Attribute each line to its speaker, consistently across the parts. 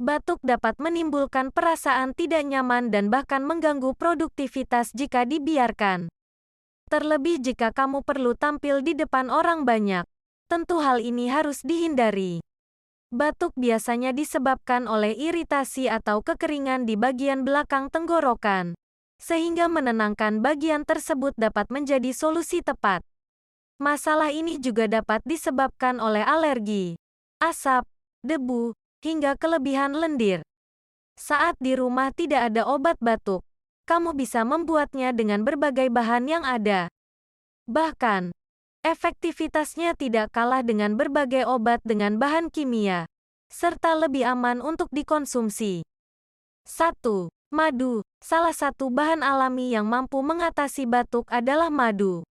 Speaker 1: Batuk dapat menimbulkan perasaan tidak nyaman dan bahkan mengganggu produktivitas jika dibiarkan. Terlebih jika kamu perlu tampil di depan orang banyak. Tentu hal ini harus dihindari. Batuk biasanya disebabkan oleh iritasi atau kekeringan di bagian belakang tenggorokan, sehingga menenangkan bagian tersebut dapat menjadi solusi tepat. Masalah ini juga dapat disebabkan oleh alergi, asap, debu, hingga kelebihan lendir. Saat di rumah tidak ada obat batuk, kamu bisa membuatnya dengan berbagai bahan yang ada. Bahkan, efektivitasnya tidak kalah dengan berbagai obat dengan bahan kimia, serta lebih aman untuk dikonsumsi. 1. Madu. Salah satu bahan alami yang mampu mengatasi batuk adalah madu.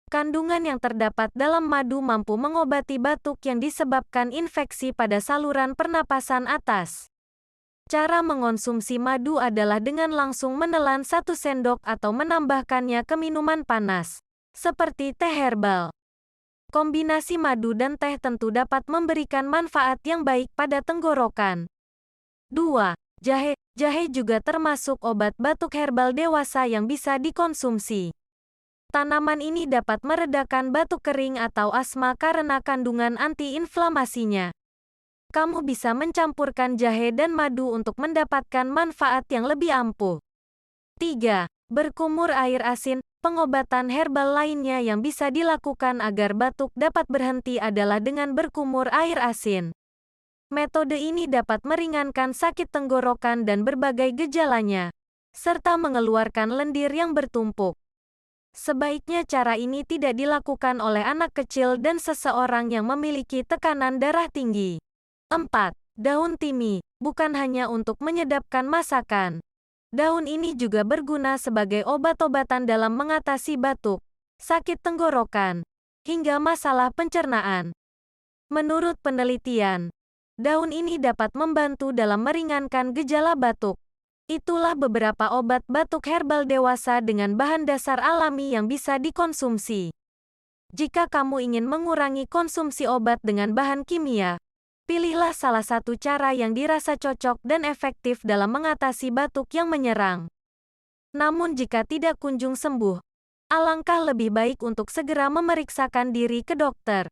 Speaker 1: Kandungan yang terdapat dalam madu mampu mengobati batuk yang disebabkan infeksi pada saluran pernapasan atas. Cara mengonsumsi madu adalah dengan langsung menelan 1 sendok atau menambahkannya ke minuman panas, seperti teh herbal. Kombinasi madu dan teh tentu dapat memberikan manfaat yang baik pada tenggorokan. 2. Jahe. Jahe juga termasuk obat batuk herbal dewasa yang bisa dikonsumsi. Tanaman ini dapat meredakan batuk kering atau asma karena kandungan antiinflamasinya. Kamu bisa mencampurkan jahe dan madu untuk mendapatkan manfaat yang lebih ampuh. 3. Berkumur air asin. Pengobatan herbal lainnya yang bisa dilakukan agar batuk dapat berhenti adalah dengan berkumur air asin. Metode ini dapat meringankan sakit tenggorokan dan berbagai gejalanya, serta mengeluarkan lendir yang bertumpuk. Sebaiknya cara ini tidak dilakukan oleh anak kecil dan seseorang yang memiliki tekanan darah tinggi. 4. Daun timi. Bukan hanya untuk menyedapkan masakan. Daun ini juga berguna sebagai obat-obatan dalam mengatasi batuk, sakit tenggorokan, hingga masalah pencernaan. Menurut penelitian, daun ini dapat membantu dalam meringankan gejala batuk. Itulah beberapa obat batuk herbal dewasa dengan bahan dasar alami yang bisa dikonsumsi. Jika kamu ingin mengurangi konsumsi obat dengan bahan kimia, pilihlah salah satu cara yang dirasa cocok dan efektif dalam mengatasi batuk yang menyerang. Namun jika tidak kunjung sembuh, alangkah lebih baik untuk segera memeriksakan diri ke dokter.